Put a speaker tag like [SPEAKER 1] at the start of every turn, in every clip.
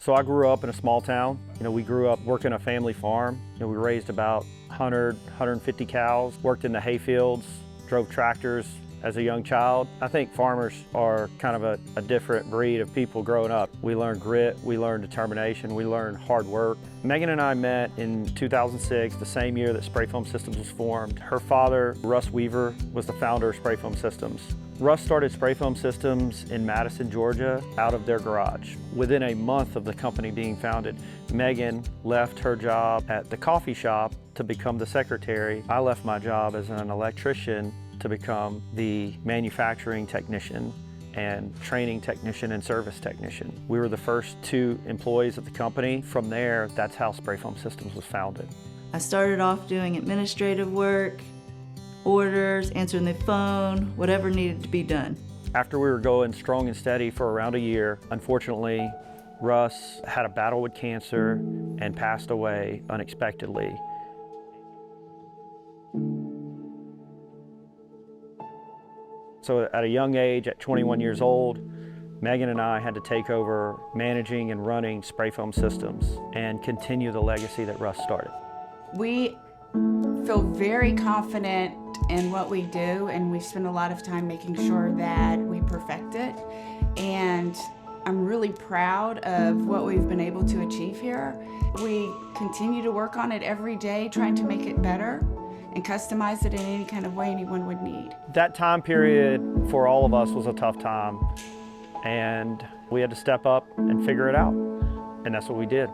[SPEAKER 1] So I grew up in a small town. We grew up working a family farm. We raised about 100, 150 cows, worked in the hay fields, drove tractors as a young child. I think farmers are kind of a different breed of people growing up. We learned grit, we learned determination, we learned hard work. Megan and I met in 2006, the same year that Spray Foam Systems was formed. Her father, Russ Weaver, was the founder of Spray Foam Systems. Russ started Spray Foam Systems in Madison, Georgia, out of their garage. Within a month of the company being founded, Megan left her job at the coffee shop to become the secretary. I left my job as an electrician to become the manufacturing technician and training technician and service technician. We were the first 2 employees of the company. From there, that's how Spray Foam Systems was founded.
[SPEAKER 2] I started off doing administrative work, orders, answering the phone, whatever needed to be done.
[SPEAKER 1] After we were going strong and steady for around a year, unfortunately, Russ had a battle with cancer and passed away unexpectedly. So at a young age, at 21 years old, Megan and I had to take over managing and running Spray Foam Systems and continue the legacy that Russ started.
[SPEAKER 3] We feel very confident in what we do, and we spend a lot of time making sure that we perfect it. And I'm really proud of what we've been able to achieve here. We continue to work on it every day, trying to make it better and customize it in any kind of way anyone would need.
[SPEAKER 1] That time period for all of us was a tough time, and we had to step up and figure it out, and that's what we did.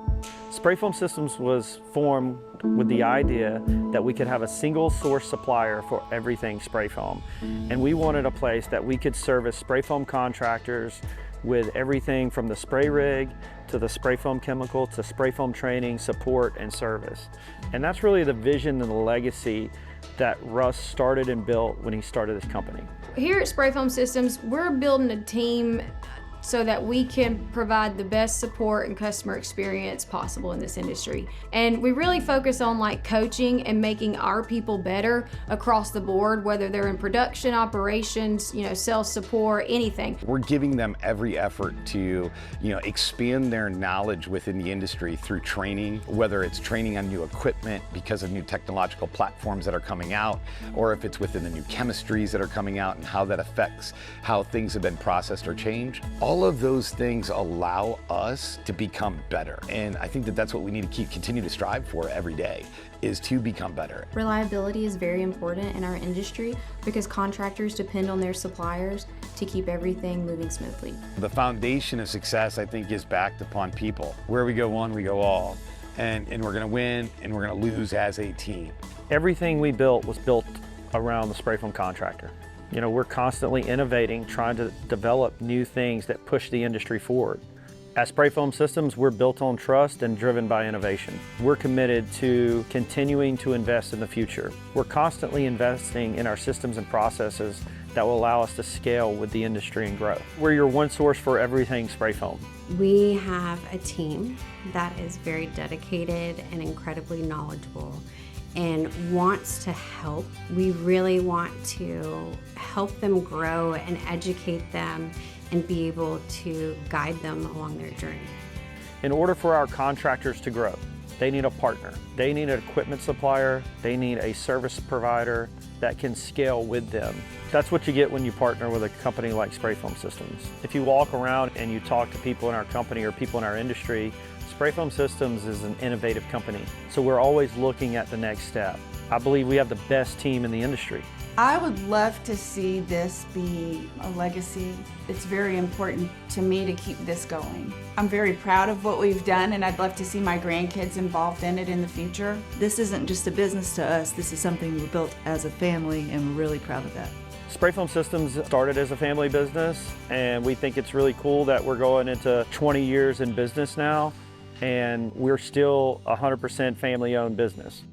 [SPEAKER 1] Spray Foam Systems was formed with the idea that we could have a single source supplier for everything spray foam, and we wanted a place that we could service spray foam contractors with everything from the spray rig to the spray foam chemical to spray foam training, support, and service. And that's really the vision and the legacy that Russ started and built when he started this company.
[SPEAKER 4] Here at Spray Foam Systems, we're building a team so that we can provide the best support and customer experience possible in this industry. And we really focus on coaching and making our people better across the board, whether they're in production, operations, sales support, anything.
[SPEAKER 5] We're giving them every effort to, expand their knowledge within the industry through training, whether it's training on new equipment because of new technological platforms that are coming out, or if it's within the new chemistries that are coming out and how that affects how things have been processed or changed. All of those things allow us to become better. And I think that that's what we need to continue to strive for every day, is to become better.
[SPEAKER 6] Reliability is very important in our industry because contractors depend on their suppliers to keep everything moving smoothly.
[SPEAKER 5] The foundation of success, I think, is backed upon people. Where we go one, we go all. And we're gonna win and we're gonna lose as a team.
[SPEAKER 1] Everything we built was built around the spray foam contractor. We're constantly innovating, trying to develop new things that push the industry forward. At Spray Foam Systems, we're built on trust and driven by innovation. We're committed to continuing to invest in the future. We're constantly investing in our systems and processes that will allow us to scale with the industry and grow. We're your one source for everything spray foam.
[SPEAKER 7] We have a team that is very dedicated and incredibly knowledgeable and wants to help. We really want to help them grow and educate them and be able to guide them along their journey.
[SPEAKER 1] In order for our contractors to grow, they need a partner. They need an equipment supplier. They need a service provider that can scale with them. That's what you get when you partner with a company like Spray Foam Systems. If you walk around and you talk to people in our company or people in our industry, Spray Foam Systems is an innovative company, so we're always looking at the next step. I believe we have the best team in the industry.
[SPEAKER 3] I would love to see this be a legacy. It's very important to me to keep this going. I'm very proud of what we've done, and I'd love to see my grandkids involved in it in the future.
[SPEAKER 2] This isn't just a business to us, this is something we built as a family, and we're really proud of that.
[SPEAKER 1] Spray Foam Systems started as a family business, and we think it's really cool that we're going into 20 years in business now, and we're still 100% family-owned business.